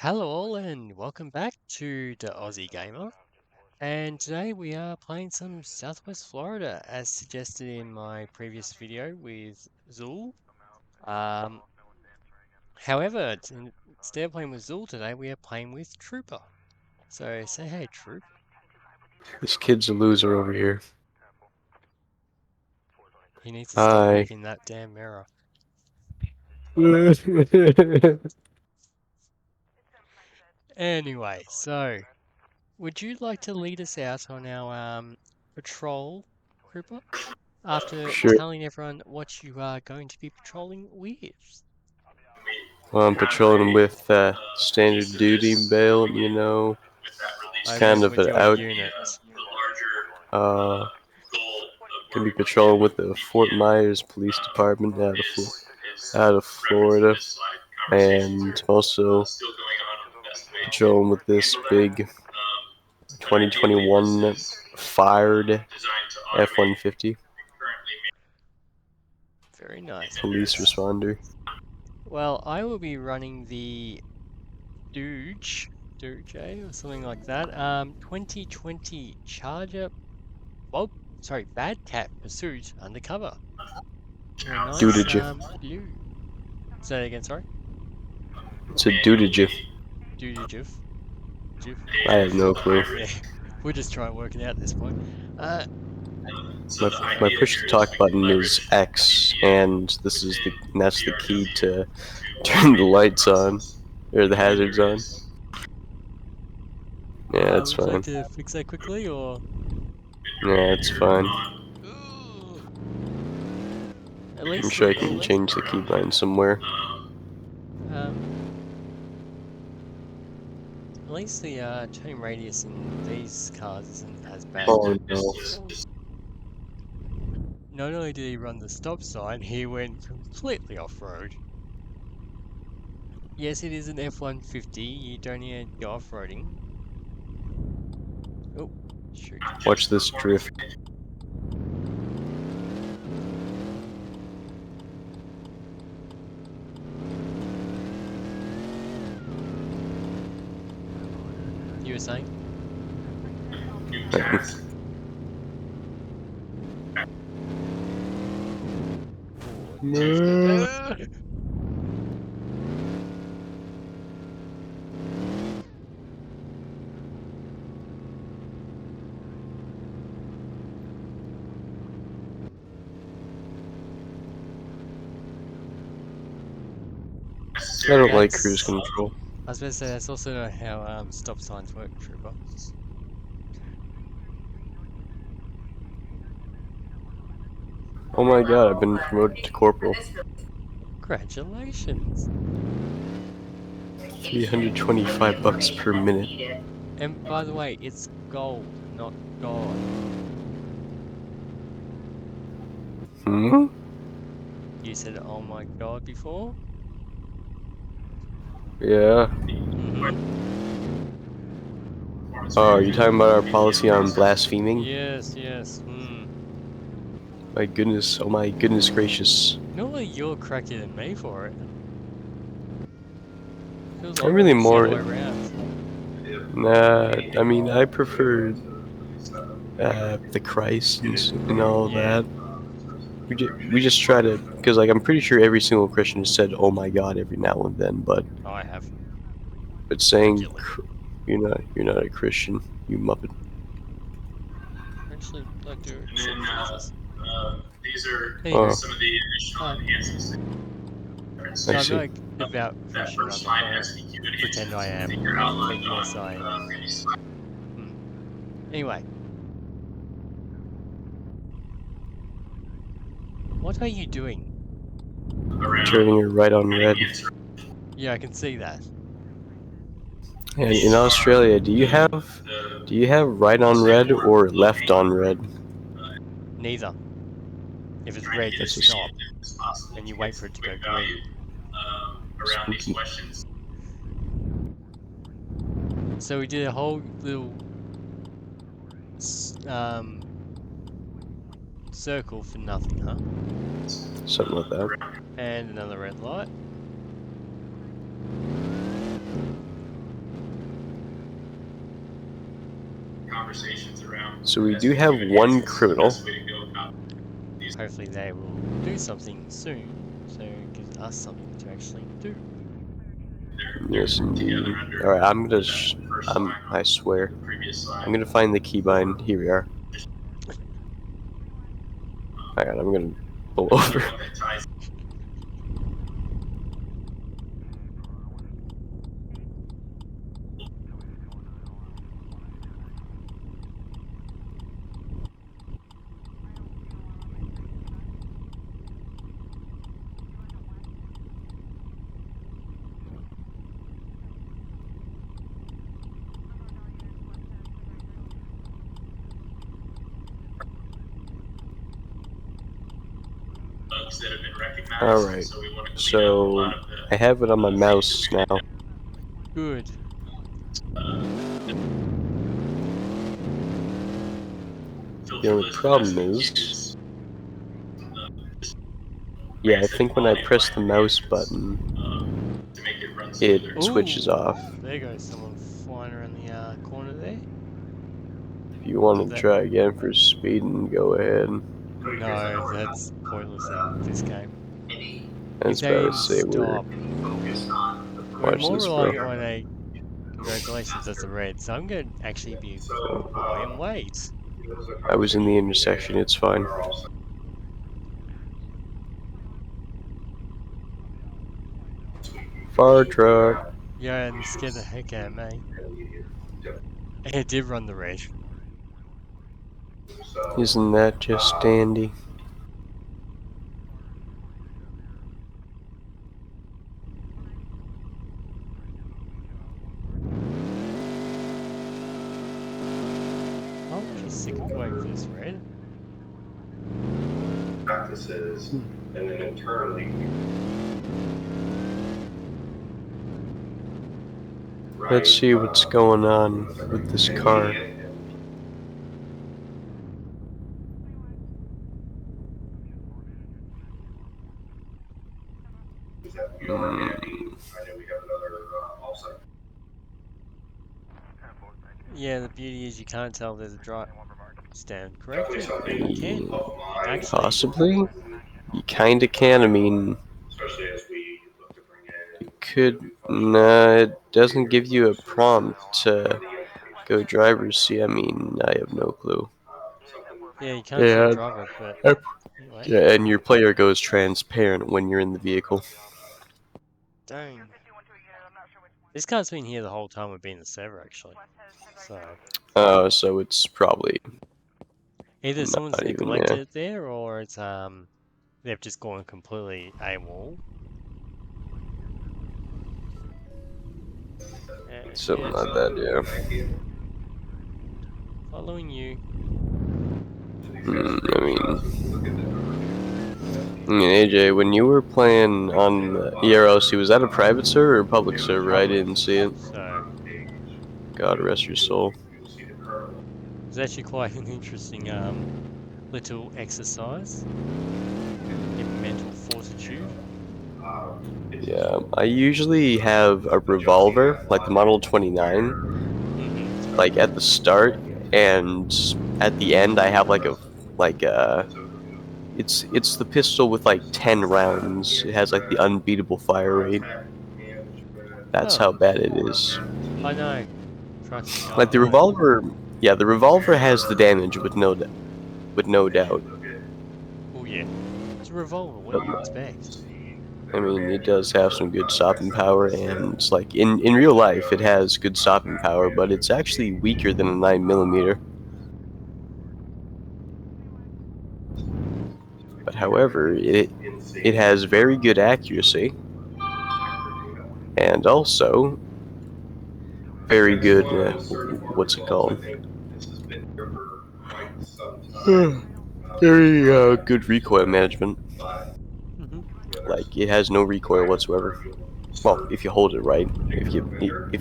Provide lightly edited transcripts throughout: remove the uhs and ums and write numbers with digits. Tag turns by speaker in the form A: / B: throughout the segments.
A: Hello all and welcome back to the Aussie Gamer. And today we are playing some Southwest Florida as suggested in my previous video with Zul. Um, However, instead of playing with Zul today, we are playing with Trooper. So say hey, Troop.
B: This kid's a loser over here.
A: He needs to stop
B: Hi.
A: breaking that damn mirror. Anyway, so would you like to lead us out on our patrol, Trooper? After
B: Sure.
A: telling everyone what you are going to be patrolling with.
B: Well, I'm patrolling with standard duty bail, you know. It's
A: I
B: kind
A: meant
B: of
A: with
B: an
A: your
B: out.
A: unit.
B: Uh, Gonna be patrolling with the Fort Myers Police Department out of Florida, and also patrolling with this big 2021 fired F-150
A: Very nice, very
B: police
A: nice.
B: responder.
A: Well, I will be running the Doge, or something like that. 2020 Charger, Bad Cat Pursuit Undercover. In a nice,
B: Dudage.
A: blue. Say that again, sorry.
B: It's a dudage.
A: Doge.
B: I have no clue.
A: Yeah, we'll just try and work it out at this point.
B: My push to talk button is X, and that's the key to turn the lights on or the hazards on. Yeah, that's
A: Would you like
B: fine.
A: to fix that quickly, or?
B: Yeah, it's fine.
A: Ooh, at
B: I'm
A: least
B: sure I
A: the,
B: can change the keybind somewhere.
A: um, At least the turning radius in these cars isn't as bad.
B: Oh no.
A: Not only did he run the stop sign, he went completely off-road. Yes, it is an F-150, you don't need to go off-roading. Oh, shoot.
B: Watch this drift.
A: You were saying?
B: No. I don't like cruise control.
A: I was going to say, that's also not how stop signs work, Trooper.
B: Oh my god, I've been promoted to corporal.
A: Congratulations!
B: 325 bucks per minute.
A: And by the way, it's gold, not God.
B: Hmm?
A: You said, oh my God, before?
B: Yeah.
A: Mm-hmm.
B: Oh, are you talking about our policy on blaspheming?
A: Yes.
B: My goodness, oh my goodness gracious.
A: Normally you're cracker than me for it. Feels
B: I'm really
A: always the other
B: more.
A: way around.
B: Nah, I mean, I prefer the Christ and all
A: Yeah.
B: that. We just try to, because like I'm pretty sure every single Christian has said, "Oh my God," every now and then,
A: I have.
B: but saying
A: Regularly.
B: you're not a Christian, you muppet.
A: Actually, I do accept Jesus.
B: Oh,
A: Anyway,
B: I
A: no, I'm
B: see.
A: not a devout Christian. I'm not gonna pretend I am. But yes, I am. Anyway, what are you doing?
B: Turning her right on red.
A: Yeah, I can see that.
B: And in Australia, do you have right on red or left on red?
A: Neither. If it's red, you
B: That's just
A: stop and you wait for it to go green.
B: spooky.
A: So we did a whole little circle for nothing, huh?
B: Something like that.
A: And another red light.
B: So we do have one criminal.
A: Hopefully they will do something soon, so it gives us something to actually do.
B: Yes, indeed. All right, I swear, I'm gonna find the keybind. Here we are. All right, I'm gonna pull over. All right, so I have it on my mouse now.
A: Good.
B: The only problem is, yeah, I think when I press the mouse button, it switches off.
A: Ooh, there goes someone flying around the corner there.
B: If you want to
A: That
B: try again for speeding, go ahead.
A: no, that's pointless in this game.
B: I
A: If
B: was
A: they
B: about to
A: didn't
B: say
A: stop, we're
B: watch
A: more
B: this, bro.
A: relying on a congratulations as a red, so I'm going to actually be pull away and wait.
B: I was in the intersection. It's fine. Fire truck.
A: Yeah, and scared the heck out of me. And it did run the red.
B: Isn't that just dandy?
A: I'm actually sick of waiting for this red.
B: Practices, and then internally. Let's see what's going on with this car.
A: Yeah, the beauty is you can't tell there's a drive stand corrected, but you can actually.
B: Possibly. You kinda can. I mean, it could. Nah, it doesn't give you a prompt to go driver's seat. I mean, I have no clue.
A: Yeah, you can't see the
B: Yeah,
A: driver, but anyway.
B: yeah, and your player goes transparent when you're in the vehicle.
A: Dang. This car's been here the whole time we've been in the server, actually. So,
B: So it's probably
A: either someone's
B: not even, yeah,
A: neglected it there, or it's, they've just gone completely AWOL.
B: something
A: Yeah,
B: like that, yeah.
A: following you.
B: I mean, AJ, when you were playing on the ERLC, was that a private server or a public server? I
A: Public.
B: didn't see it.
A: So,
B: God rest your soul.
A: it's actually quite an interesting, little exercise in mental fortitude.
B: Yeah, I usually have a revolver, like the Model 29,
A: Mm-hmm.
B: like at the start, and at the end I have like a it's the pistol with like 10 rounds. It has like the unbeatable fire rate. That's
A: Oh,
B: how bad it is.
A: I know. Trust me,
B: Like the
A: I
B: revolver, yeah, the revolver has the damage with no doubt.
A: oh yeah. It's a revolver, what
B: But,
A: do you expect?
B: I mean, it does have some good stopping power, and it's like in real life, it has good stopping power, but it's actually weaker than a 9mm. But however, it has very good accuracy, and also very good. What's it called? Very good recoil management.
A: Mm-hmm.
B: Like it has no recoil whatsoever. Well, if you hold it right. If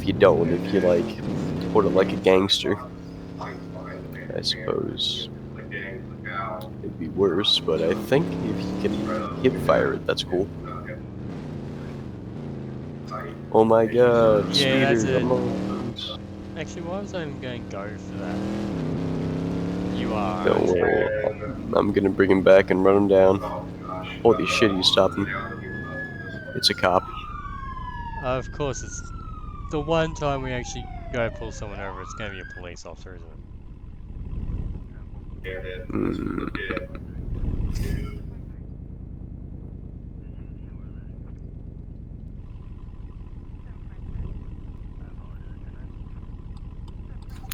B: you don't, if you like hold it like a gangster, I suppose it'd be worse. But I think if you can hip fire it, that's cool. Oh my God,
A: Yeah, that's
B: speeders!
A: a
B: I'm on.
A: Actually, why was I even going go for that? You are,
B: Don't
A: aren't you?
B: worry, I'm gonna bring him back and run him down. Holy shit, he's stopping. It's a cop.
A: Of course, it's the one time we actually go pull someone over, it's going to be a police officer, isn't it?
B: Mm,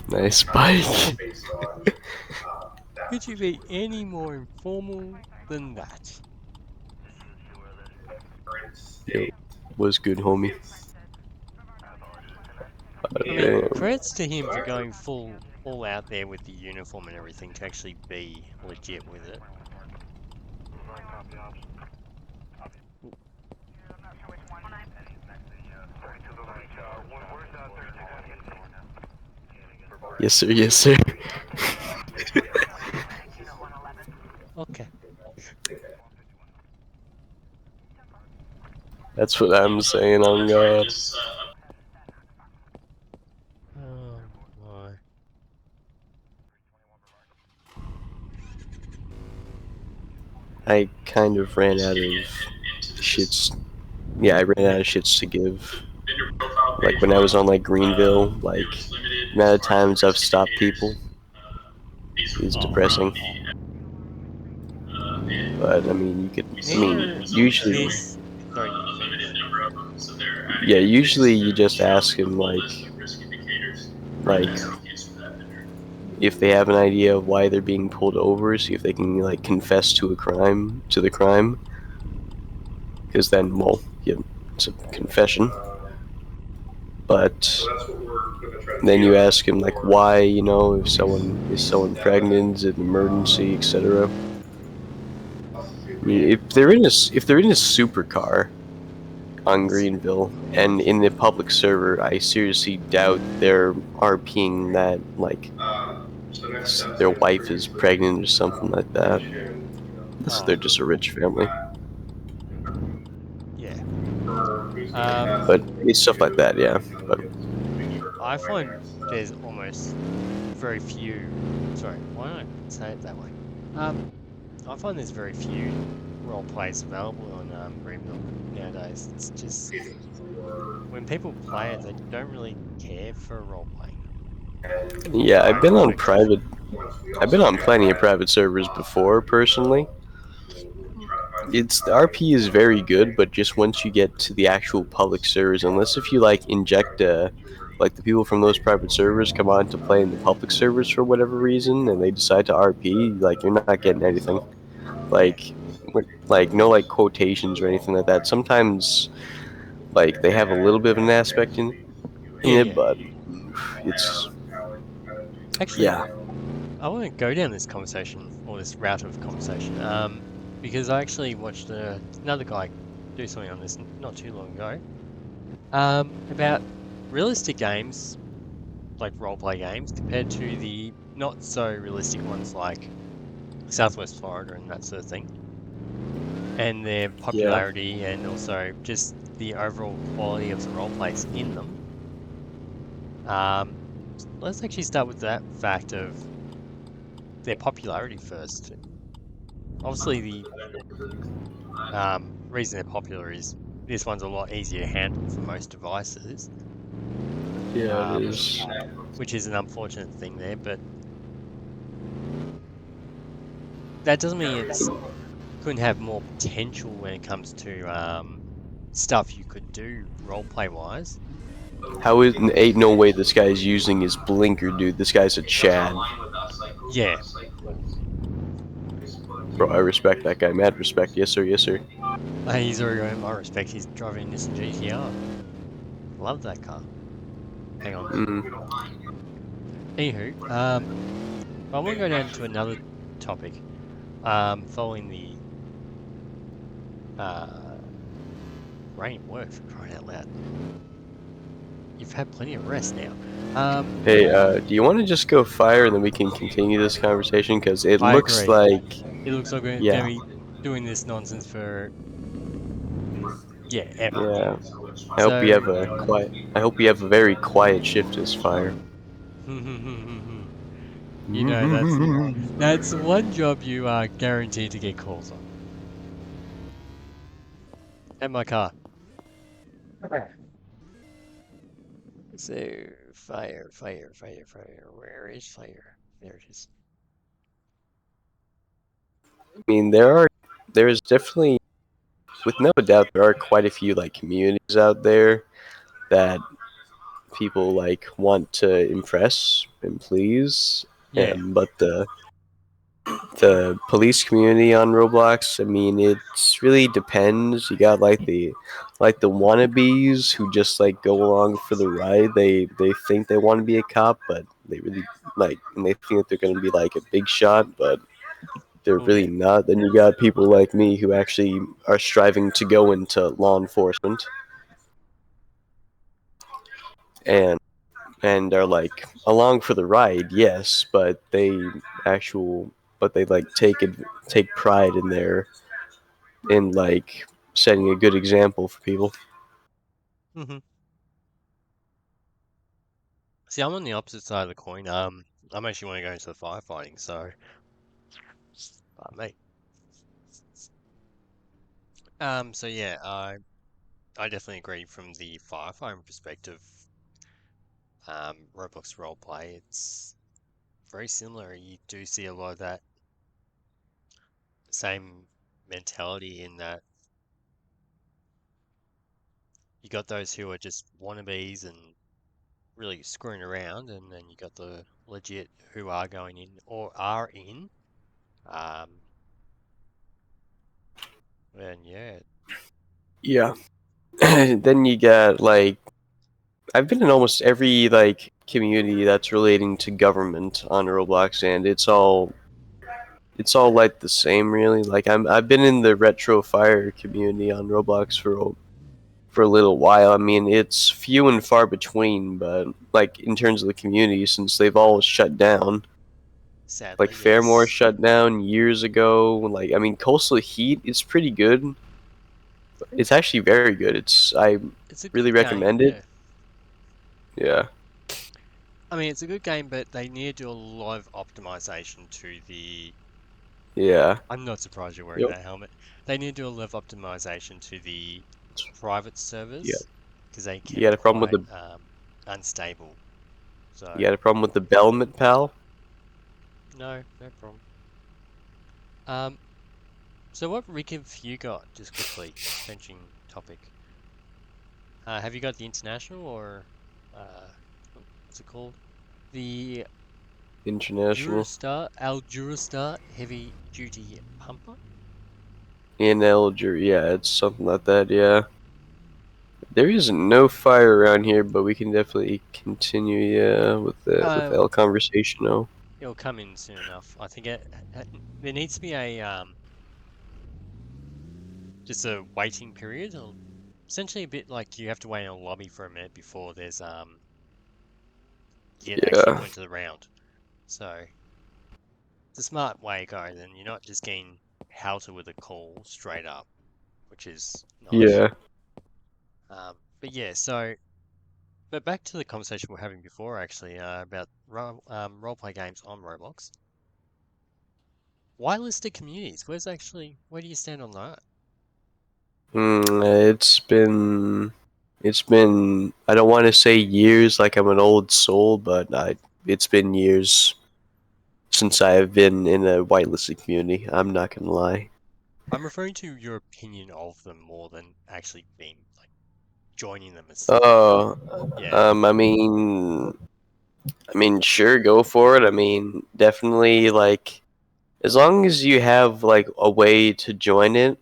B: nice bike.
A: Could you be any more informal than that?
B: Yo, was good, homie.
A: I mean,
B: Damn.
A: credits to him for going full all out there with the uniform and everything to actually be legit with it.
B: Yes, sir. Yes, sir.
A: Okay.
B: That's what I'm saying on God.
A: Oh my.
B: I kind of ran out of shits. Yeah, I ran out of shits to give. Like when I was on like Greenville, like the amount of times I've stopped people is
A: Oh.
B: depressing. But I mean, you could. I mean,
A: Near
B: usually,
A: this. Sorry, you finish?
B: yeah, usually you just ask them like if they have an idea of why they're being pulled over, see if they can like confess to a crime, to the crime, because then, well, yeah, it's a confession. But then you ask him like why, you know, if someone pregnant, is it an emergency, etc. I mean,
A: Yeah.
B: if they're in a supercar on Greenville and in the public server, I seriously doubt they're RPing that like their wife is pregnant or something like that. Unless they're
A: Oh,
B: just a rich family.
A: yeah. Um,
B: But it's stuff like that, yeah. But
A: I find there's almost very few. Sorry, why don't I say it that way? Um, I find there's very few role plays available on Greenville nowadays. It's just when people play it, they don't really care for role playing.
B: yeah,
A: I actually.
B: I've been on plenty of private servers before personally.
A: Mm,
B: It's the RP is very good, but just once you get to the actual public servers, unless if you like inject like the people from those private servers come on to play in the public servers for whatever reason, and they decide to RP, like you're not getting anything.
A: yeah,
B: Like, like no like quotations or anything like that. Sometimes like they have a little bit of an aspect in
A: yeah,
B: it,
A: yeah.
B: but it's
A: Actually,
B: yeah,
A: I want to go down this conversation or this route of conversation, because I actually watched another guy do something on this not too long ago, about realistic games like roleplay games compared to the not so realistic ones like Southwest Florida and that sort of thing, and their
B: yeah.
A: popularity and also just the overall quality of the role plays in them. Um, let's actually start with that fact of their popularity first. Obviously, the reason they're popular is this one's a lot easier to handle for most devices,
B: Yeah, it
A: um,
B: is.
A: which is an unfortunate thing there, but that doesn't mean it's couldn't have more potential when it comes to stuff you could do roleplay wise.
B: How is ain't no way this guy's using his blinker, dude. This guy's a Chad.
A: Yeah,
B: Bro, I respect that guy. Mad respect. Yes, sir. Yes, sir.
A: he's already earned my respect. He's driving a Nissan GTR. Love that car. Hang on.
B: Mm.
A: Anywho, I want to go down to another topic. Following the uh, rain work for crying out loud. You've had plenty of rest now.
B: Hey, do you want to just go fire and then we can continue this conversation? Because it
A: I
B: looks
A: agree.
B: like,
A: It looks like we're going
B: yeah,
A: to be doing this nonsense for, yeah, ever.
B: yeah.
A: So,
B: I hope we have a very quiet shift as fire.
A: You know, that's one job you are guaranteed to get calls on. And my car. So, fire, fire, fire, fire. Where is fire? There it is.
B: I mean, there's definitely, with no doubt, there are quite a few like communities out there that people like want to impress and please.
A: Yeah.
B: But the police community on Roblox, I mean, it's really depends. You got like the wannabes who just like go along for the ride. They think they want to be a cop, but they really like and they think that they're going to be like a big shot, but they're
A: Oh,
B: really
A: yeah.
B: not. Then you got people like me who actually are striving to go into law enforcement and are like along for the ride, yes, but actual they like take pride in their in like setting a good example for people.
A: Hmm. See, I'm on the opposite side of the coin. I'm actually want to go into the firefighting, so, mate. So yeah, I definitely agree from the firefighting perspective. Roblox roleplay, it's very similar. You do see a lot of that same mentality in that you got those who are just wannabes and really screwing around, and then you got the legit who are going in or are in. Um, and yeah,
B: Yeah. Then you got like I've been in almost every like community that's relating to government on Roblox, and it's all like the same really. Like I've been in the retro fire community on Roblox for a little while. I mean, it's few and far between, but like in terms of the community, since they've all shut down. Like
A: sadly,
B: Fairmore
A: yes.
B: shut down years ago. Like I mean, Coastal Heat is pretty good. It's actually very good. I
A: It's a
B: really
A: good game,
B: recommend it.
A: yeah.
B: Yeah,
A: I mean, it's a good game, but they need to do a lot of optimization to the.
B: yeah,
A: I'm not surprised you're wearing
B: yep,
A: that helmet. They need to do a lot of optimization to the private
B: yeah.
A: servers because they
B: You
A: can
B: got
A: be
B: a problem with
A: quite
B: the
A: unstable. So,
B: you got a problem with the Belmet pal?
A: no, no problem. Um, so what rig have you got, just quickly, changing topic? Have you got the International or, what's it called? The
B: International
A: Durastar Heavy Duty Pumper?
B: in Elger. Yeah, it's something like that. Yeah. There is no fire around here, but we can definitely continue, yeah, with the
A: Uh,
B: L conversation. Oh,
A: it'll come in soon enough. I think there needs to be a, just a waiting period, or essentially a bit like you have to wait in a lobby for a minute before you get actually
B: yeah,
A: put into the round. So it's a smart way, guys, and you're not just getting pelted with a call straight up, which is nice.
B: yeah.
A: But yeah, but back to the conversation we were having before, actually, about roleplay games on Roblox. Why listed communities? Where do you stand on that?
B: It's been I don't want to say years like I'm an old soul, but it's been years since I've been in a whitelisted community. I'm not gonna lie.
A: I'm referring to your opinion of them more than actually being like joining them as such.
B: Oh,
A: Yeah.
B: I mean, sure, go for it. I mean, definitely like as long as you have like a way to join it,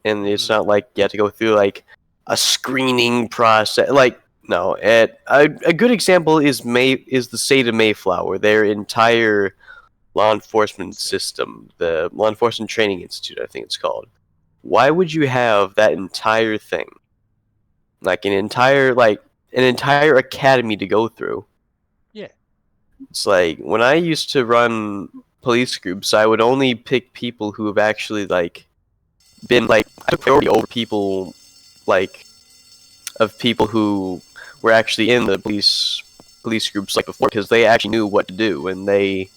B: and it's
A: Hmm.
B: not like you have to go through like a screening process. Like no, a good example is the state of Mayflower. Their entire law enforcement
A: Instant.
B: system, the Law Enforcement Training Institute, I think it's called. Why would you have that entire thing, like an entire academy to go through?
A: Yeah.
B: It's like when I used to run police groups, I would only pick people who have actually like been like I took priority over people like of people who were actually in the police police groups like before because they actually knew what to do and they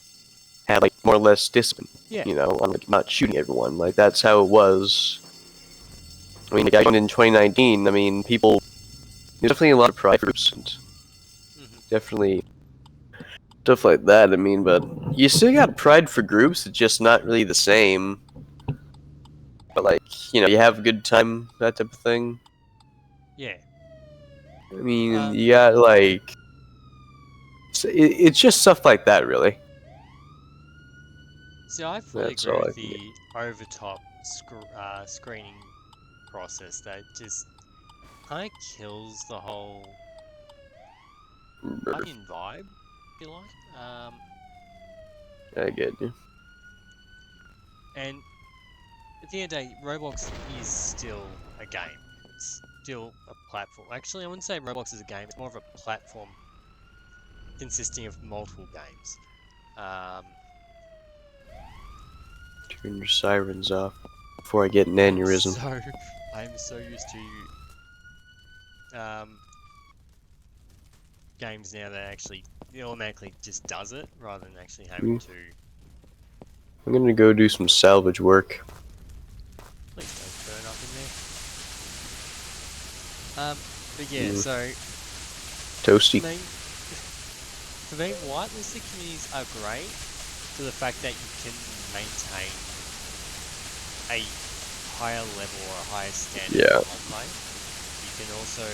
B: had like more or less discipline.
A: Yeah.
B: You know, on like not shooting everyone. Like that's how it was. I mean, like, in 2019, I mean, there's definitely a lot of pride groups and definitely stuff like that. I mean, but you still got pride for groups. It's just not really the same. But like, you have a good time, that type of thing.
A: Yeah.
B: I mean, you got like, it's just stuff like that, really.
A: So I fully
B: That's
A: agree
B: all I
A: with
B: can get.
A: the overtop screening process that just kind of kills the whole onion vibe, if you like.
B: I get you.
A: And at the end of the day, Roblox is still a game. It's still a platform. Actually, I wouldn't say Roblox is a game. It's more of a platform consisting of multiple games. Um,
B: Turn your sirens off before I get an
A: I'm
B: aneurysm.
A: so I'm so used to games now that actually it automatically just does it rather than actually having to.
B: I'm gonna go do some salvage work.
A: Please don't burn up in there. But yeah, so
B: Toasty.
A: for me, whitelisted communities are great for the fact that you can maintain a higher level or a higher standard
B: Yeah.
A: of roleplay. You can also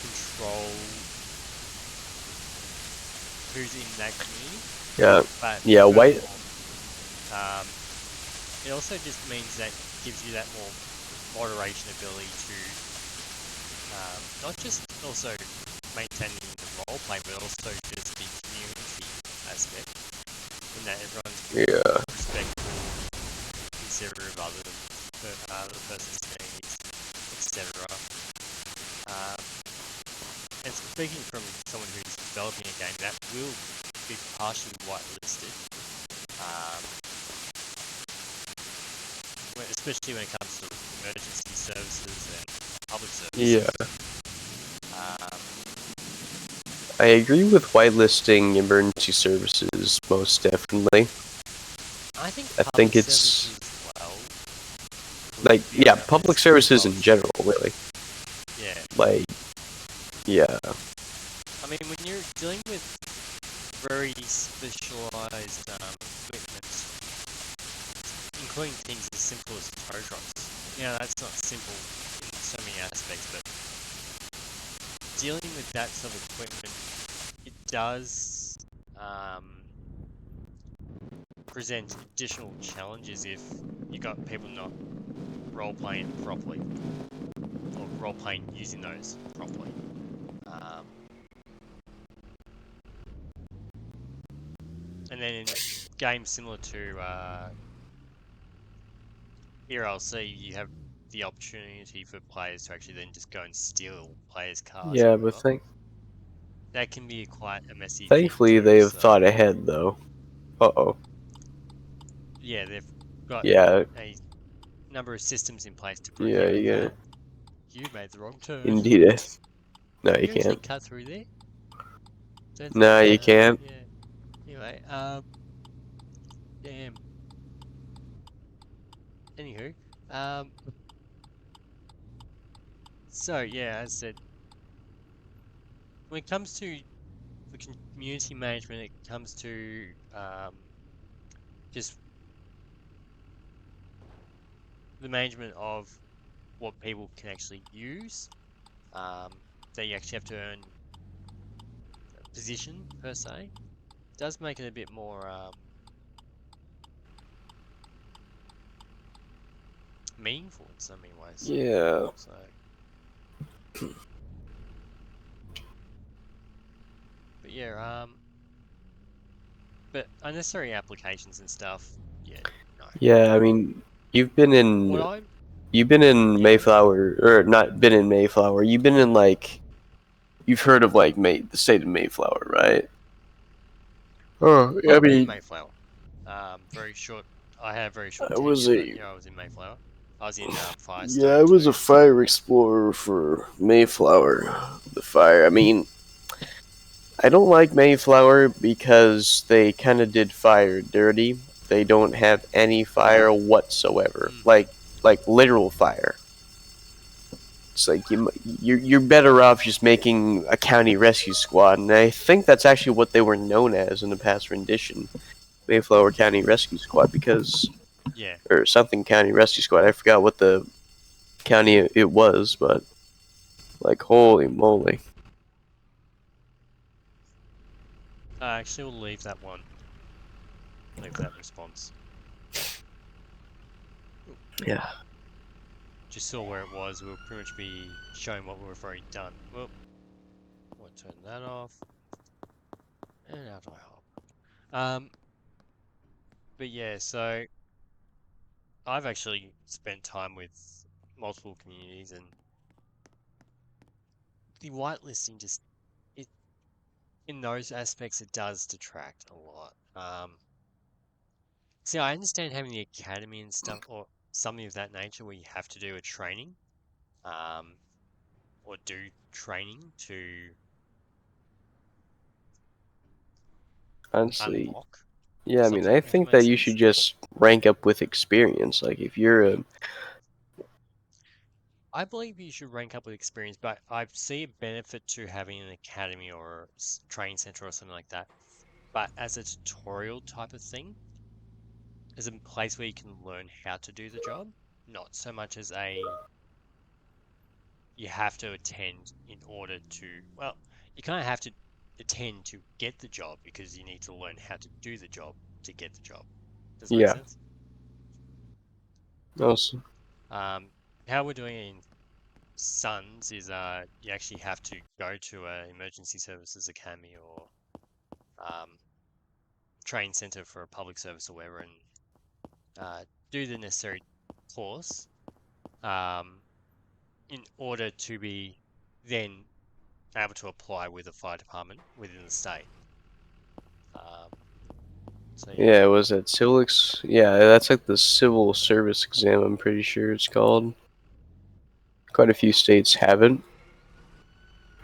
A: control who's in that community.
B: Yeah.
A: But
B: Yeah. White.
A: it also just means that gives you that more moderation ability to not just also maintaining the roleplay, but also just the community aspect, in that everyone's
B: Yeah.
A: respectful, considerate of the person's needs, etc. And speaking from someone who's developing a game, that will be partially whitelisted, especially when it comes to emergency services and public services.
B: Yeah. I agree with whitelisting emergency services most definitely.
A: I think
B: I
A: public
B: think it's
A: services as well.
B: like, yeah, public services in general, really.
A: Yeah.
B: Like, yeah.
A: I mean, when you're dealing with very specialized equipment, including things as simple as tow trucks, that's not simple in so many aspects, but dealing with that sort of equipment, it does present additional challenges if you got people not role-playing properly, or role-playing using those properly. And then in games similar to ERLC, you have the opportunity for players to actually then just go and steal players' cars or
B: Yeah, but
A: whatever. That can be quite a messy thing
B: thankfully
A: too.
B: they've
A: So
B: thought ahead, though. Uh-oh.
A: yeah, they've got
B: Yeah.
A: a number of systems in place to
B: Yeah,
A: prohibit
B: you
A: that.
B: gotta...
A: You made the wrong turn.
B: Indeed. No,
A: Can
B: you
A: you actually
B: can't.
A: cut through there? Don't think
B: No,
A: you
B: you
A: can.
B: can't.
A: Yeah. Anyway, damn. Anywho, so yeah, as I said, when it comes to the community management, it comes to just the management of what people can actually use. That you actually have to earn a position per se. It does make it a bit more meaningful in so many ways.
B: Yeah.
A: So. But yeah, but unnecessary applications and stuff, yeah, no.
B: Yeah, I mean, you've been
A: What
B: in...
A: I'm,
B: You've been in
A: yeah,
B: Mayflower, or not been in Mayflower. You've been in, like... You've heard of, like, the state of Mayflower, right? Oh, I
A: I've been in
B: mean,
A: Mayflower. Very short. I had a very short
B: I was
A: tenure, but
B: a...
A: yeah, I was in Mayflower. I was in
B: Yeah,
A: Firestone
B: I was a
A: too.
B: fire explorer for Mayflower. The fire, I mean... I don't like Mayflower because they kind of did fire dirty. They don't have any fire whatsoever,
A: Mm-hmm.
B: like literal fire. It's like you're better off just making a county rescue squad, and I think that's actually what they were known as in the past rendition, Mayflower County Rescue Squad, because
A: Yeah.
B: or something County Rescue Squad. I forgot what the county it was, but like holy moly,
A: Actually, we'll leave that one. Leave that response. Ooh,
B: yeah.
A: just saw where it was. We'll pretty much be showing what we've already done. Well, we'll turn that off. And out I hop. Um, but yeah, so I've actually spent time with multiple communities, and the whitelisting just it in those aspects it does detract a lot. See, I understand having the academy and stuff, or something of that nature, where you have to do a training, um, or do training to
B: Honestly,
A: unlock
B: yeah. I mean, I
A: something, if it
B: think that
A: makes
B: you should
A: sense.
B: just rank up with experience. Like if you're a
A: I believe you should rank up with experience, but I see a benefit to having an academy or training center or something like that. But as a tutorial type of thing, as a place where you can learn how to do the job, not so much as a you have to attend in order to, well, you kind of have to attend to get the job because you need to learn how to do the job to get the job. Does it make
B: yeah.
A: sense?
B: Also,
A: Um, how we're doing it in Suns is you actually have to go to a emergency services academy or um, train center for a public service or whatever and do the necessary course um, in order to be then able to apply with a fire department within the state. Um, so yeah,
B: yeah, was that civil? Yeah, that's like the civil service exam. I'm pretty sure it's called. Quite a few states have it.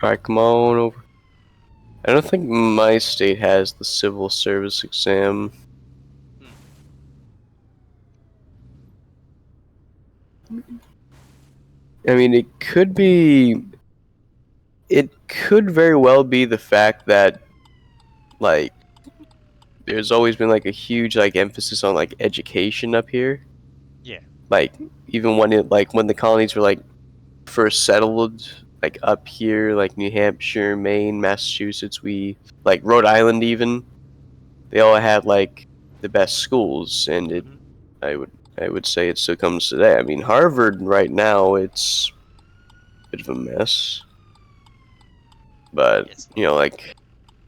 B: Alright, come on over. I don't think my state has the civil service exam.
A: hmm,
B: I mean, it could be. It could very well be the fact that like there's always been like a huge like emphasis on like education up here.
A: yeah,
B: Like even when it like when the colonies were like first settled, like up here, like New Hampshire, Maine, Massachusetts, we like Rhode Island even. They all had like the best schools, and it
A: hmm,
B: I would I would say it still comes today. I mean, Harvard right now it's a bit of a mess, but
A: yes,
B: you
A: well,
B: know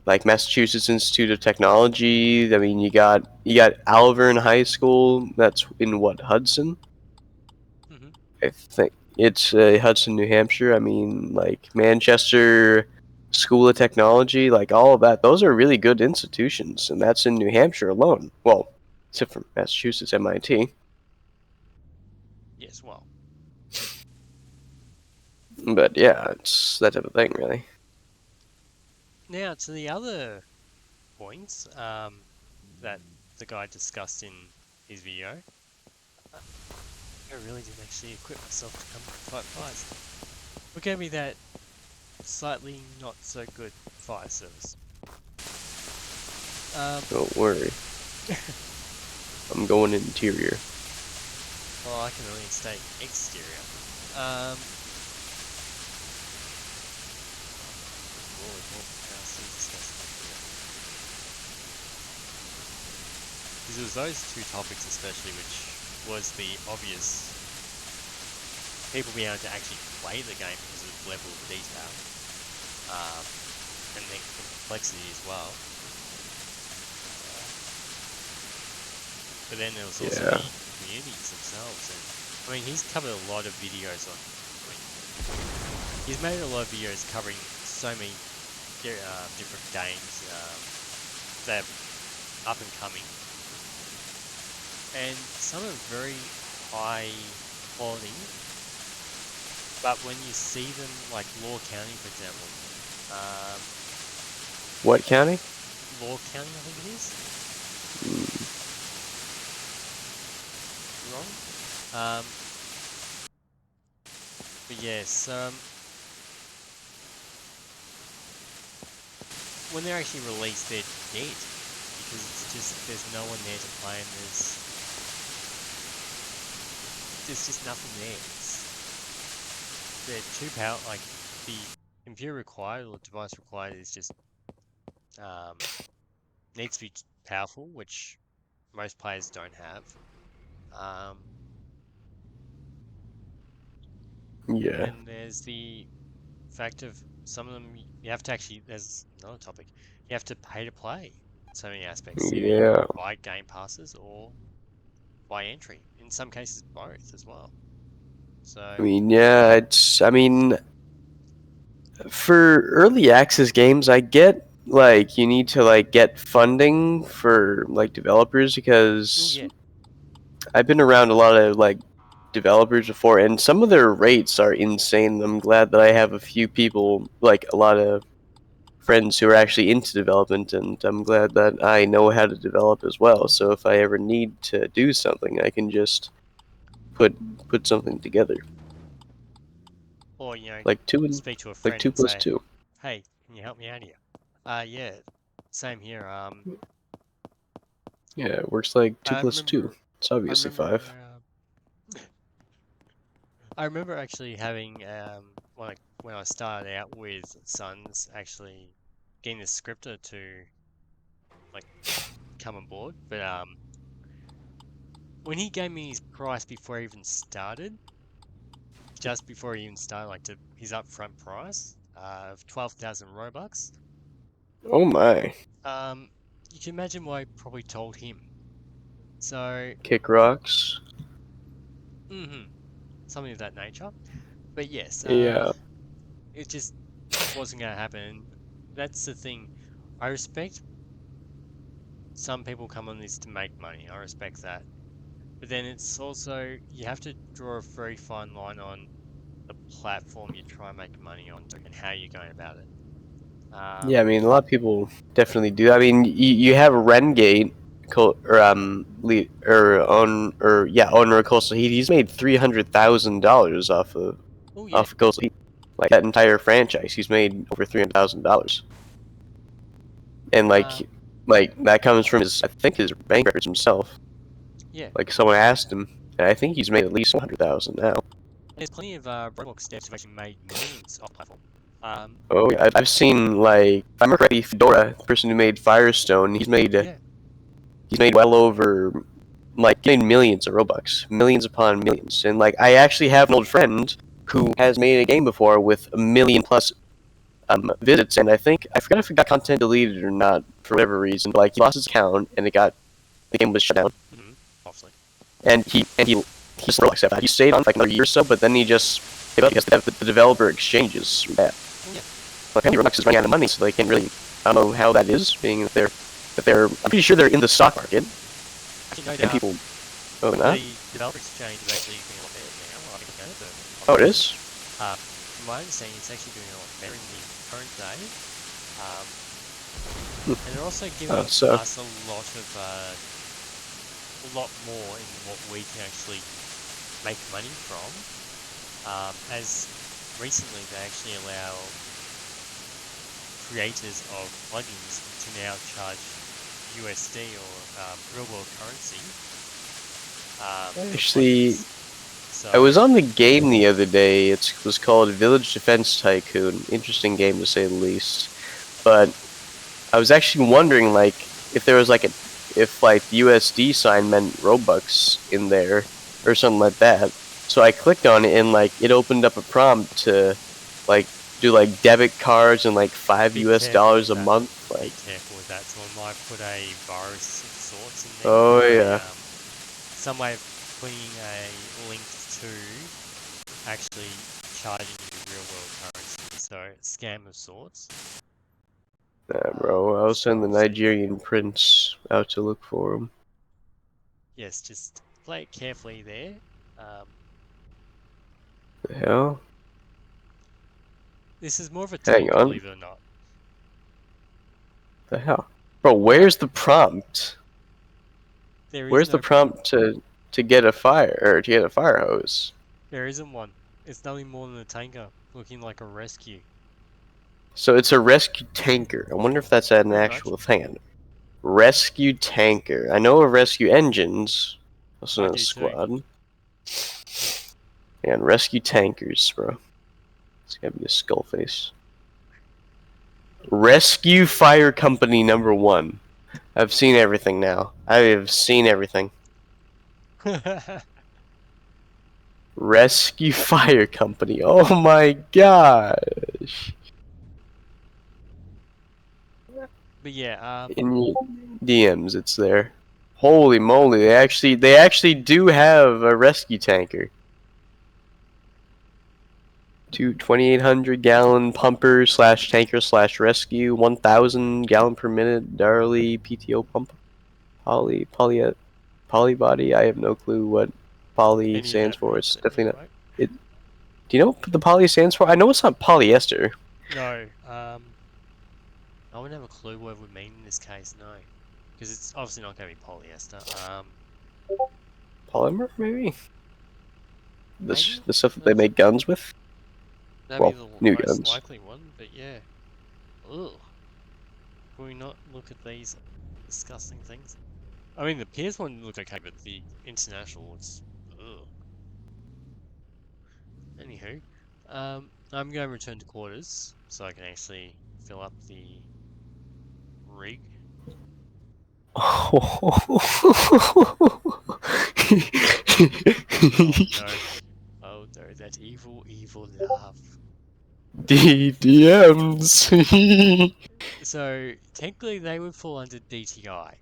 B: like Massachusetts Institute of Technology. I mean, you got Alvern High School. That's in what Hudson,
A: hmm,
B: I think. It's Hudson, New Hampshire. I mean, like Manchester School of Technology, like all of that. Those are really good institutions, and that's in New Hampshire alone. Well, except for Massachusetts, MIT.
A: yes, well.
B: But yeah, it's that type of thing, really.
A: Now to the other points that the guy discussed in his video. Uh, I really didn't actually equip myself to come fight fires. We're going to be that slightly not so good fire service. Um,
B: Don't worry, I'm going interior.
A: well, I can only state exterior. Um, Lord, what else is discussing here? Because it was those two topics especially, which was the obvious people being able to actually play the game because of its level of detail, um, and then complexity as well. Uh, but then there was also
B: Yeah,
A: the communities themselves, and I mean he's covered a lot of videos on. I mean, he's made a lot of videos covering so many different games that are up and coming, and some are very high quality. But when you see them, like Law County, for example, um,
B: What county?
A: Law County, I think it is.
B: Mm,
A: Could be wrong. But yes, when they're actually released, they're dead because it's just there's no one there to play, and there's just nothing there. They're too like the computer required or device required is just um, needs to be powerful, which most players don't have. Um, and
B: yeah.
A: then there's the fact of some of them you have to actually. There's another topic. You have to pay to play. So many aspects. Either you
B: Yeah.
A: go buy game passes or buy entry. In some cases, both as well.
B: I
A: So,
B: mean, yeah, I mean, for early access games, I get like you need to like get funding for like developers
A: oh
B: because
A: yeah,
B: I've been around a lot of like developers before and some of their rates are insane. I'm glad that I have a few people, like a lot of friends who are actually into development, and I'm glad that I know how to develop as well. So if I ever need to do something, I can just put put something together.
A: or
B: Like two and
A: speak to a
B: like
A: friend
B: two
A: and
B: plus
A: say,
B: two.
A: "Hey, can you help me out here?" Yeah, same here.
B: Yeah, it works like two
A: I
B: plus two.
A: remember,
B: It's
A: I
B: obviously
A: remember,
B: five.
A: I remember actually having when I started out with Sons, actually getting the scripter to like come on board, but when he gave me his price before I even started, just before he even started, like to his upfront price of 12,000 Robux,
B: Oh my.
A: um, you can imagine what I probably told him. So,
B: Kick rocks.
A: mm-hmm, something of that nature. But yes,
B: Yeah.
A: it just wasn't going to happen. That's the thing. I respect some people come on this to make money. I respect that. But then it's also, you have to draw a very fine line on the platform you try and make money on and how you're going about it.
B: Yeah, I
A: Um,
B: mean, a lot of people definitely do. I mean, you have Rengate, or owner of Coastal Heat. He's made $300,000
A: oh yeah,
B: off of Coastal Heat. Like that entire franchise, he's made over $300,000, and
A: um,
B: like that comes from his, I think, his bank records himself.
A: yeah.
B: Like someone asked him, and I think he's made at least 100,000 now.
A: There's plenty of Roblox devs who've actually made millions off the platform.
B: Oh, yeah, I've seen like, if I remember correctly, Fedora, the person who made Firestone,
A: Yeah.
B: he's made well over, like, he made millions of Robux, millions upon millions. And like, I actually have an old friend who has made a game before with a million plus visits, and I forgot if it got content deleted or not for whatever reason. But, like, he lost his account, and the game was shut down.
A: Mm-hmm. Obviously.
B: And he just Roblox after that. He stayed on for like another year or so, but then he just gave up because the developer exchanges were bad.
A: Oh yeah.
B: Like, apparently Roblox is running out of money, so they can't really. I don't know how that is, being that they're. I'm pretty sure they're in the stock market,
A: Actually, no,
B: and people. Oh, they're not.
A: the developer exchange is actually doing a lot better now. I think it's going to
B: Oh, it
A: obviously.
B: is.
A: From my understanding, it's actually doing a lot better in the current day. Um,
B: Hmm.
A: and they're also
B: Oh,
A: giving
B: so
A: us a lot more in what we can actually make money from. As recently, they actually allow creators of plugins to now charge USD or real world currency for
B: actually,
A: plugins.
B: I was
A: So,
B: on the game the other day. It was called Village Defense Tycoon. Interesting game to say the least. But I was actually wondering, like, if there was like if like the USD sign meant Robux in there or something like that. So I clicked on it and like it opened up a prompt to like do like debit cards and like five
A: be
B: US
A: careful
B: dollars
A: with
B: a
A: that.
B: month.
A: Be
B: Like,
A: careful with that. Someone might put a virus of sorts in there
B: oh
A: or
B: yeah,
A: some way of putting a link to actually charging you real world currency. So, scam of sorts.
B: nah, bro. I'll
A: So
B: send the
A: obviously,
B: Nigerian prince out to look for him.
A: yes, just play it carefully there. Um,
B: The hell?
A: this is more of a
B: Hang
A: talk,
B: on.
A: believe it or not.
B: The hell, bro? Where's the prompt?
A: There is
B: Where's the
A: no prompt.
B: prompt to get a fire or to get a fire hose?
A: There isn't one. It's nothing more than a tanker looking like a rescue.
B: So it's a rescue tanker. I wonder if that's an
A: Pretty much.
B: actual thing. Rescue tanker. I know of rescue engines. That's in
A: I
B: a
A: do too.
B: squad. And rescue tankers, bro. It's gotta be a skull face. Rescue Fire Company #1. I've seen everything now. I have seen everything. Rescue Fire Company. Oh my gosh.
A: But yeah,
B: In your DMs, it's there. Holy moly! They actually do have a rescue tanker. 2,800 gallon pumper slash tanker slash rescue, 1,000 gallon per minute Darley PTO pump. Poly body. I have no clue what poly
A: any of
B: stands
A: that
B: for.
A: means
B: It's definitely not.
A: anyway.
B: It. Do you know what the poly stands for? I know it's not polyester.
A: No, I wouldn't have a clue what it would mean in this case, no. Because it's obviously not going to be polyester.
B: Polymer, maybe.
A: Maybe?
B: The stuff that they
A: That's,
B: make guns with.
A: that'd be
B: Well,
A: the
B: new
A: most
B: guns.
A: likely one, but yeah. Ugh. Can we not look at these disgusting things? I mean, the Pierce one looked okay, but the international looks. Ugh. Anywho, I'm going to return to quarters so I can actually fill up the rig. Oh no. Oh no, that evil, evil laugh.
B: DDMs.
A: So, technically they would fall under DTI,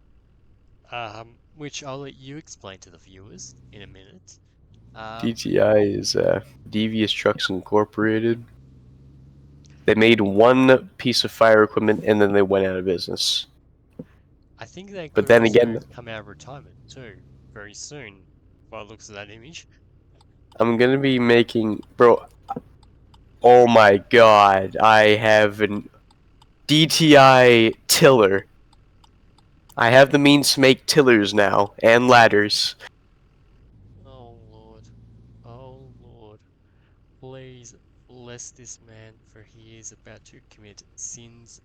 A: which I'll let you explain to the viewers in a minute.
B: DTI is Devious Trucks Incorporated. They made one piece of fire equipment and then they went out of business.
A: I think they
B: But
A: could
B: then
A: also
B: again,
A: come out of retirement too, very soon, by the looks of that image.
B: I'm gonna be making, bro. Oh my god, I have an DTI tiller. I have the means to make tillers now and ladders.
A: Oh Lord, oh Lord, please bless this man, for he is about to commit sins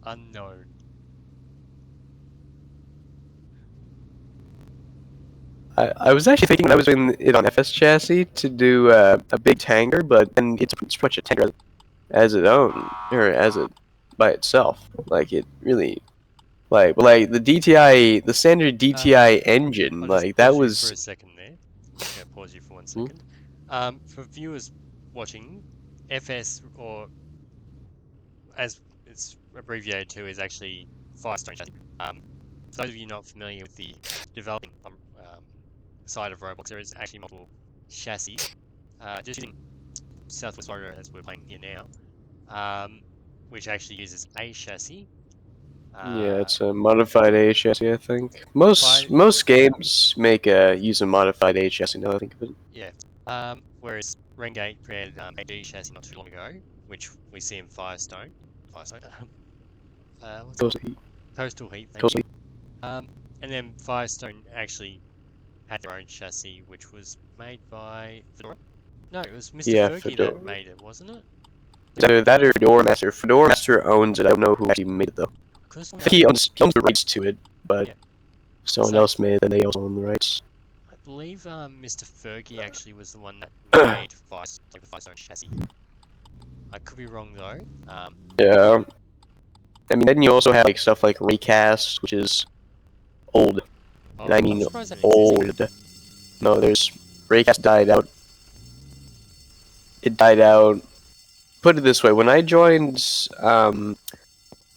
A: unknown.
B: I was actually thinking when I was doing it on FS chassis to do a big tanker, but then it's pretty much a tanker as its own or as it by itself. Like it really like the DTI, the standard DTI engine,
A: I'll just
B: like that
A: pause you for
B: was.
A: a second there. I'm just going to pause you for one
B: Hmm?
A: second. For viewers watching, FS, or as it's abbreviated to, is actually Firestone chassis. For those of you not familiar with the developing side of Roblox, there is actually multiple chassis. Just using Southwest Florida as we're playing here now, which actually uses a chassis.
B: Yeah,
A: Uh,
B: it's a modified A chassis, I think.
A: by
B: Most games make use a modified A chassis. Now that I think of it.
A: Yeah. Whereas Rengate created AD chassis not too long ago, which we see in Firestone. Firestone. What's it
B: Coastal
A: called?
B: Heat.
A: Coastal Heat. Thank
B: Coastal
A: you.
B: Heat.
A: And then Firestone actually had their own chassis, which was made by Fedora. No, it was Mr.
B: Yeah,
A: Fergie that
B: Fedora.
A: made it, wasn't it?
B: Either that or Fedora Master. Fedora Master owns it. I don't know who actually made it though.
A: Because
B: I think he owns the rights to it, but
A: yeah.
B: someone
A: So
B: else made it, and they also own the rights.
A: I believe Mr. Fergie actually was the one that made the Firestone chassis. I could be wrong though.
B: Yeah. I mean, then you also have like stuff like Recast, which is old, and I
A: I'm
B: mean
A: surprised that exists.
B: old. No, there's Recast died out. It died out. Put it this way: when I joined the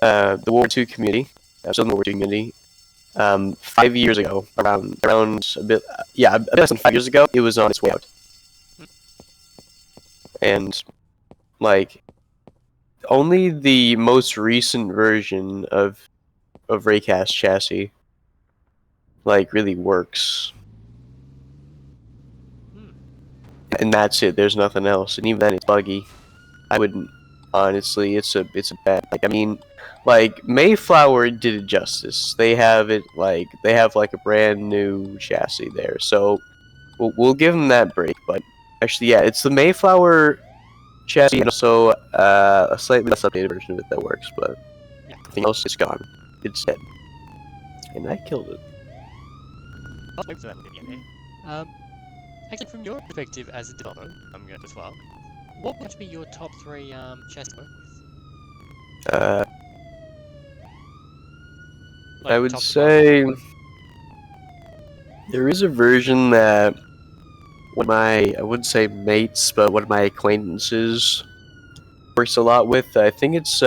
B: World War II community, I was in the World War II community. 5 years ago, around a bit, yeah, a bit less than 5 years ago, it was on its way out, and like only the most recent version of Raycast chassis like really works,
A: Hmm.
B: and that's it. There's nothing else, and even then, it's buggy. I wouldn't honestly. It's a bad. Like I mean, like Mayflower did it justice. They have it like they have like a brand new chassis there, so we'll give them that break. But actually, yeah, it's the Mayflower chassis and also a slightly less updated version of it that works. But
A: Yeah.
B: everything else is gone. It's dead, and I killed it.
A: I'll wait for that one to get there. Actually, from your perspective as a developer, I'm going as well. What would be your top three chassis to work with?
B: Uh, I
A: Like
B: would
A: top to bottom.
B: say there is a version that one of my, I wouldn't say mates, but one of my acquaintances works a lot with. I think it's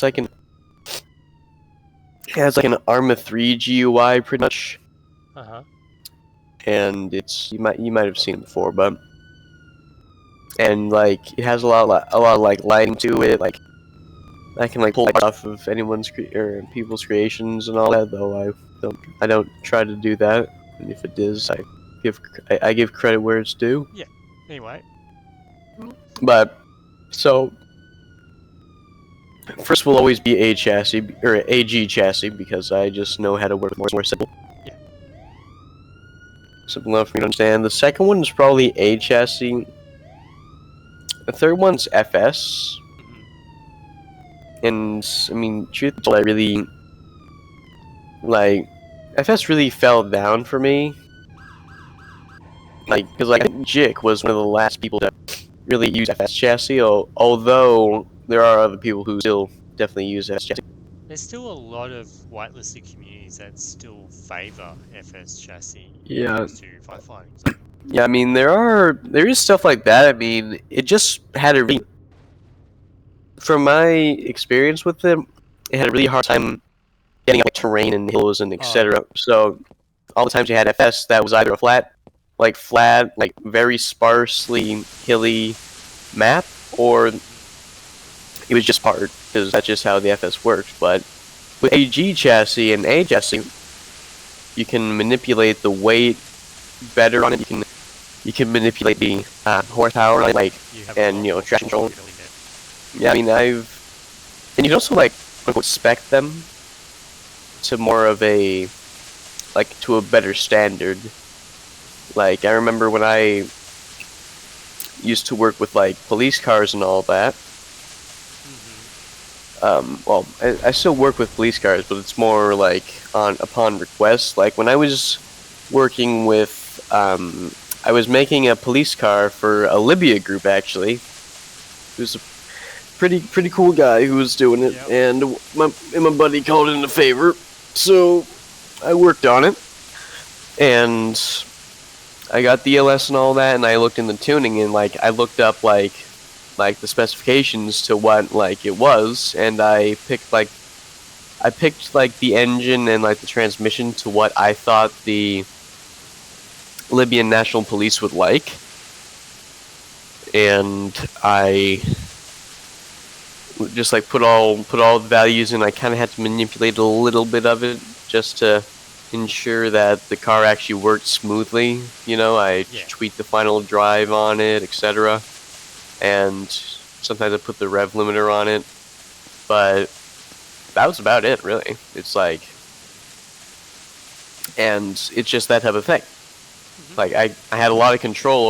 B: like an, it has like an Arma 3 GUI pretty much,
A: Uh-huh.
B: and it's you might have seen it before, but and like it has a lot of like lighting to it, like I can like pull off of anyone's or people's creations and all that. Though I don't try to do that, and if it is, I give credit where it's due.
A: Yeah. Anyway.
B: But so first will always be A chassis or AG chassis because I just know how to work with more simple.
A: Yeah.
B: Simple enough for me to understand. The second one is probably A chassis. The third one's FS. And I mean, truthfully, I really like FS really fell down for me. Like, because like Jik was one of the last people to really use FS chassis. Although there are other people who still definitely use FS chassis.
A: There's still a lot of whitelisted communities that still favor FS chassis as
B: Yeah.
A: opposed to 5.5. So
B: Yeah, I mean there is stuff like that. I mean, it just had a really, from my experience with it, it had a really hard time getting up like, terrain and hills and
A: oh yeah.
B: etc. So all the times you had FS, that was either a flat, like very sparsely hilly map, or it was just hard because that's just how the FS worked. But with AG chassis and A chassis, you can manipulate the weight better on it. You can manipulate the horsepower on it, like,
A: You have a
B: and
A: lot more
B: traction control.
A: flexibility there.
B: Yeah, I mean and you can also like quote unquote, spec them to more of a like to a better standard. Like I remember when I used to work with like police cars and all that. Well, I still work with police cars, but it's more like upon request. Like when I was working with, I was making a police car for a Libya group actually. It was a pretty cool guy who was doing it,
A: Yep.
B: and my buddy called in a favor, so I worked on it, and I got the LS and all that, and I looked in the tuning, and like I looked up like the specifications to what like it was, and I picked like the engine and like the transmission to what I thought the Libyan National Police would like, and I just like put all the values in. I kind of had to manipulate a little bit of it just to ensure that the car actually worked smoothly. You know, I tweaked the final drive on it, etc. And sometimes I put the rev limiter on it, but that was about it, really. It's like, and it's just that type of thing. Like I had a lot of control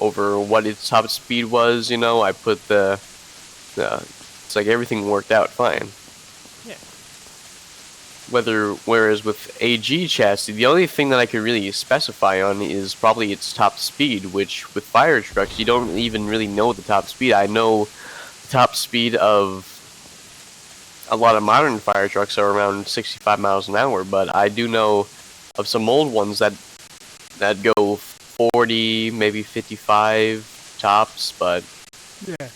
B: over what its top speed was. You know, I put it's like everything worked out fine.
A: Yeah.
B: Whereas with AG chassis, the only thing that I could really specify on is probably its top speed, which with fire trucks, you don't even really know the top speed. I know the top speed of a lot of modern fire trucks are around 65 miles an hour, but I do know of some old ones that go 40, maybe 55 tops, but
A: Yeah.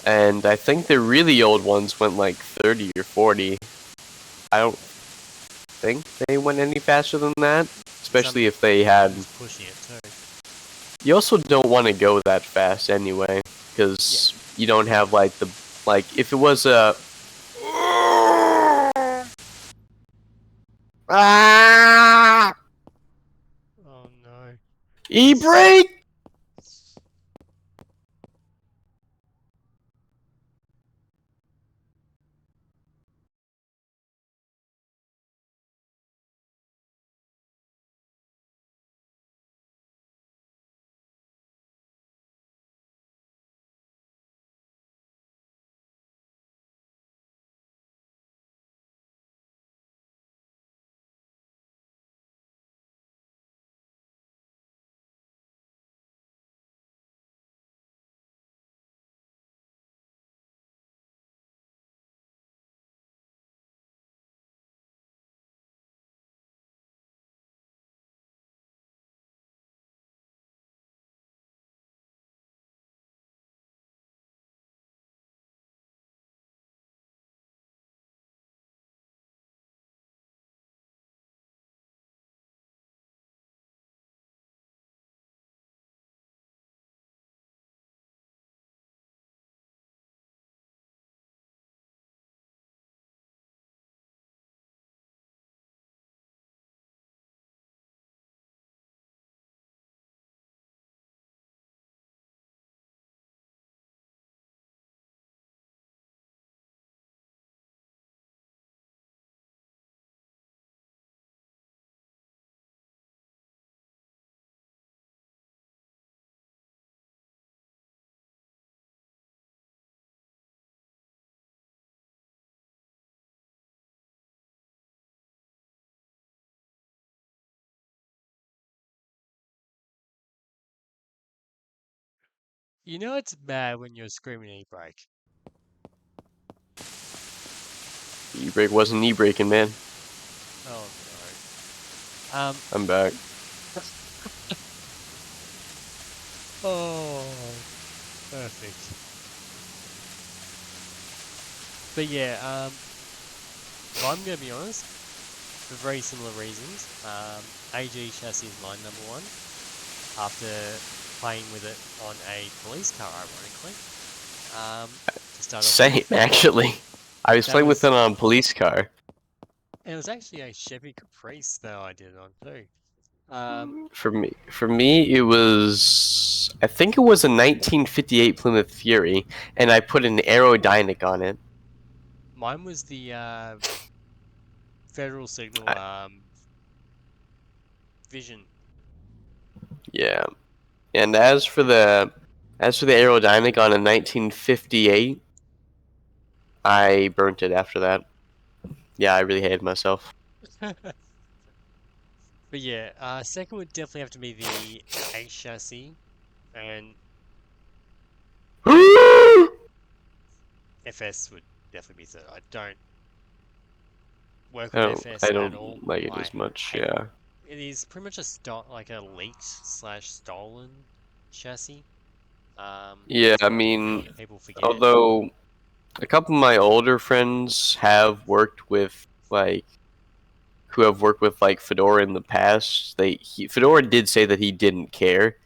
B: and I think the really old ones went like 30 or 40. I don't think they went any faster than that, especially if they had.
A: Pushing it too.
B: You also don't want to go that fast anyway, because you don't have like if it was a. Ah!
A: Oh no.
B: E-brake!
A: You know it's bad when you're screaming e-brake.
B: E-brake wasn't e-braking, man.
A: Oh no. Um.
B: I'm back.
A: Oh, perfect. But yeah. If I'm gonna be honest, for very similar reasons, AG chassis is my number one. After playing with it on a police car, ironically. To start off
B: Same,
A: with,
B: actually. I was
A: that
B: playing with
A: was
B: it on a police car.
A: it was actually a Chevy Caprice that I did it on too. Um,
B: For me, it was. I think it was a 1958 Plymouth Fury, and I put an aerodynamic on it.
A: Mine was the Federal Signal
B: I,
A: Vision.
B: yeah, and as for the aerodynamic on a 1958, I burnt it after that. Yeah, I really hated myself.
A: But yeah, second would definitely have to be the A chassis, and FS would definitely be third. I don't work
B: I
A: with
B: don't. I
A: FS at all.
B: don't like it
A: I
B: as much.
A: hate
B: Yeah.
A: it. Is pretty much like a leaked slash stolen chassis.
B: Yeah.
A: That's
B: I
A: what
B: mean,
A: people forget.
B: although a couple of my older friends have worked with like who have worked with like Fedora in the past, Fedora did say that he didn't care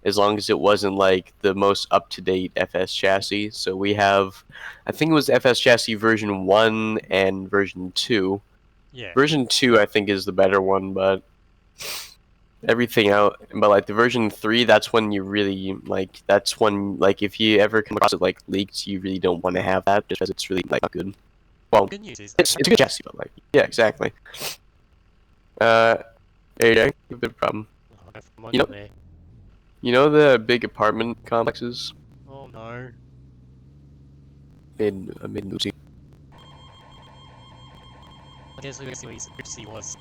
B: as long as it wasn't like the most up to date FS chassis. So we have, I think it was FS chassis version 1 and version 2.
A: Yeah.
B: Version 2 I think is the better one, but everything out, but like the version 3, that's when you really like, that's when like if you ever come across it like leaked, you really don't want to have that just because it's really like not good. Well,
A: Good news is
B: it's a good chassis, but like yeah, exactly. Uh, AJ, a bit of problem.
A: oh, I'm on
B: You know,
A: there.
B: you know the big apartment complexes
A: Oh no.
B: mid Lucy.
A: I guess we see what he was.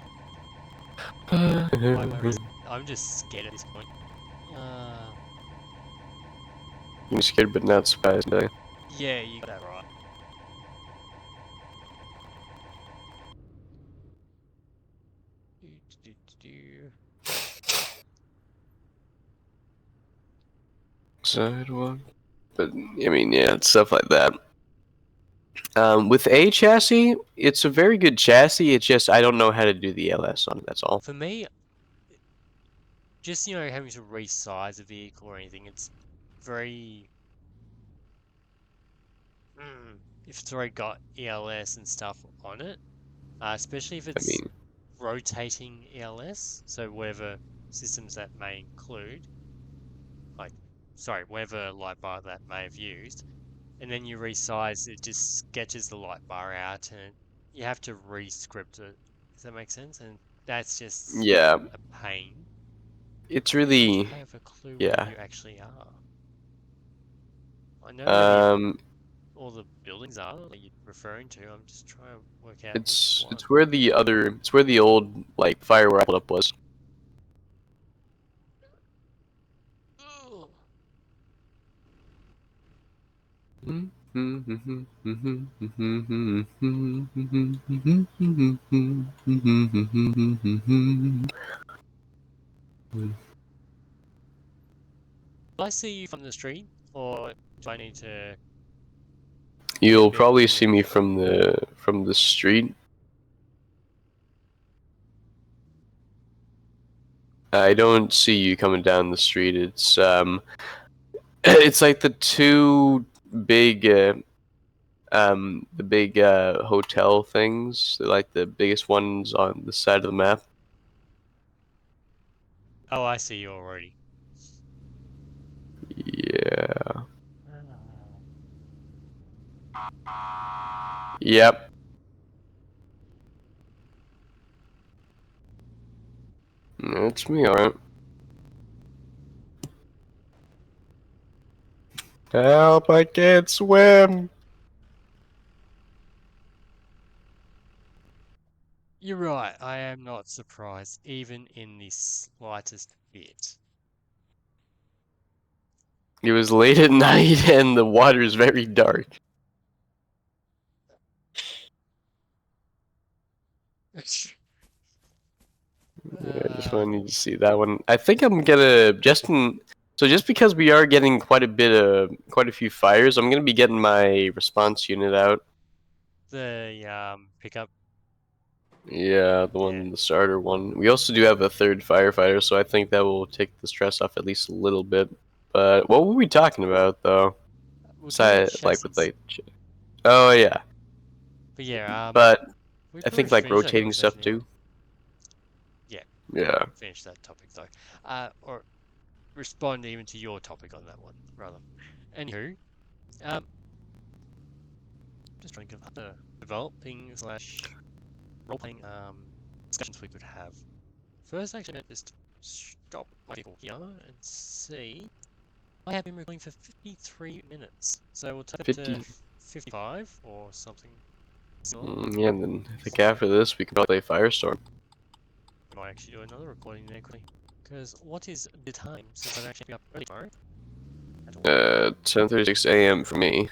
A: Why am I
B: I'm
A: I'm just scared at this point. Uh,
B: scared but not surprised.
A: yeah, you got that right. Do, do, do, do.
B: Sidewalk, but I mean, yeah, it's stuff like that. With a chassis, it's a very good chassis. It's just I don't know how to do the LS on it. That's all.
A: For me, just having to resize a vehicle or anything, it's very if it's already got ELS and stuff on it, especially if
B: I
A: it's
B: mean,
A: rotating ELS, so whatever systems that may include, like sorry, whatever light bar that may have used, and then you resize it, just sketches the light bar out, and you have to re-script it. Does that make sense? And that's just
B: yeah,
A: a pain
B: it's
A: because
B: really
A: I have a clue where
B: yeah.
A: you actually are. I know where
B: Um,
A: all the buildings are that you're referring to. I'm just trying to work out which
B: it's
A: one.
B: where it's where the old like fire where I pulled up was.
A: Ugh. Do I see you from the street, or do I need to get a
B: You'll
A: better
B: probably
A: view
B: see
A: of
B: me
A: you?
B: from the street. I don't see you coming down the street. It's it's like the two big the big hotel things. They're like the biggest ones on the side of the map.
A: Oh, I see you already.
B: Yeah.
A: Ah.
B: Yep. It's me, alright. Help, I can't swim.
A: You're right, I am not surprised, even in the slightest bit.
B: It was late at night and the water is very dark. Yeah, I just
A: Uh,
B: wanted to see that one. I think I'm gonna just because we are getting quite a few fires, I'm gonna be getting my response unit out.
A: the pickup.
B: Yeah,
A: Yeah,
B: the starter one. We also do have a third firefighter, so I think that will take the stress off at least a little bit. But what were we talking about though?
A: we're talking about
B: Besides, like
A: chassis.
B: with like, oh yeah,
A: But yeah,
B: but
A: we
B: I
A: probably
B: think like
A: finish that
B: rotating
A: conversation
B: stuff
A: here.
B: too.
A: Yeah,
B: Yeah.
A: finish that topic though. Or respond even to your topic on that one, rather. Anywho, just trying to think of other developing slash role-playing discussions we could have. First, actually, I'm just stop my vehicle here and see. I have been recording for 53 minutes, so we'll take it to
B: 50.
A: 55 or something similar.
B: Yeah, and then I think after this we can probably play Firestorm.
A: We might actually do another recording there quickly. Because what is the time since I'm actually up early tomorrow? At all?
B: 10:36 a.m. for me.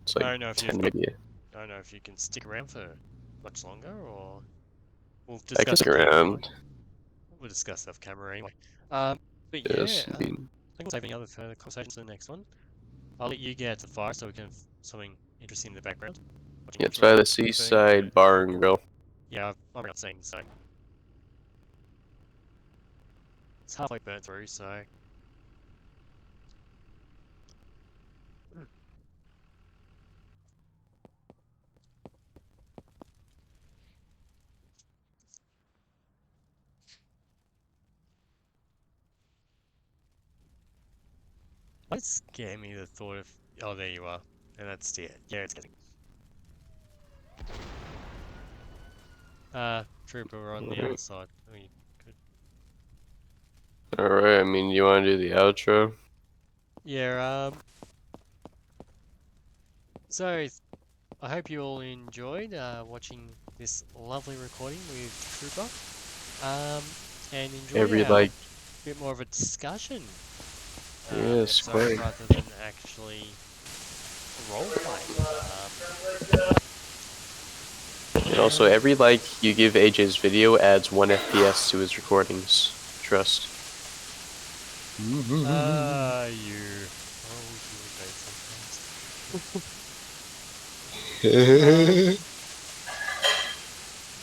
B: It's
A: I
B: like
A: don't know if you've
B: 10
A: got.
B: maybe.
A: I don't know if you can stick around for much longer, or we'll
B: I can
A: discuss
B: stick
A: off camera anyway.
B: around.
A: We'll discuss off camera anyway. But yeah,
B: Yes, indeed.
A: I think we'll save any other further conversations for the next one. I'll let you get to the fire so we can have something interesting in the background. Watching
B: Yeah, it's by
A: Ultra
B: the
A: burn through.
B: Seaside Bar and Grill.
A: Yeah, I'm around seeing so. It's halfway burnt through, so. Might scare me the thought of. Oh, there you are. And that's it. Yeah, it's getting. Trooper, we're on the other
B: Alright.
A: side. We could.
B: Alright, I mean, you want to do the outro?
A: Yeah, so I hope you all enjoyed watching this lovely recording with Trooper. And enjoy
B: Every
A: our
B: like,
A: bit more of a discussion
B: yes,
A: episode
B: quite.
A: rather than actually role playing.
B: And also,
A: And
B: every like you give AJ's video adds 1 FPS to his recordings. Trust.
A: you. Oh, you invade sometimes.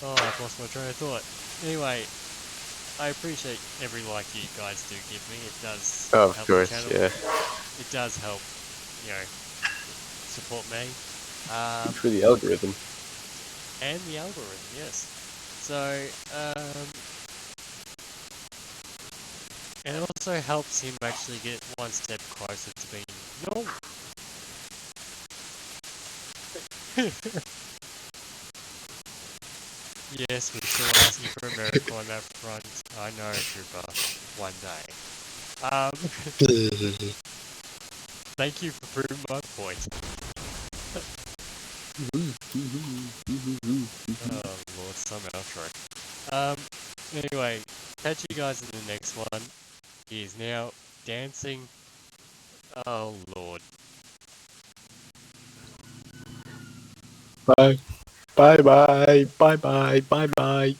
A: Oh, I've lost my train of thought. Anyway, I appreciate every like you guys do give me. It does
B: Oh, of
A: help the
B: course,
A: channel.
B: yeah.
A: It does help, you know, support me.
B: Good for the algorithm.
A: And the algorithm, yes. So, and it also helps him actually get one step closer to being normal. Yes, we're still asking for a miracle on that front. I know, Trooper. One day. Thank you for proving my point. Oh Lord, some outro. Anyway, catch you guys in the next one. He is now dancing. Oh Lord.
B: Bye. Bye bye. Bye bye. Bye bye.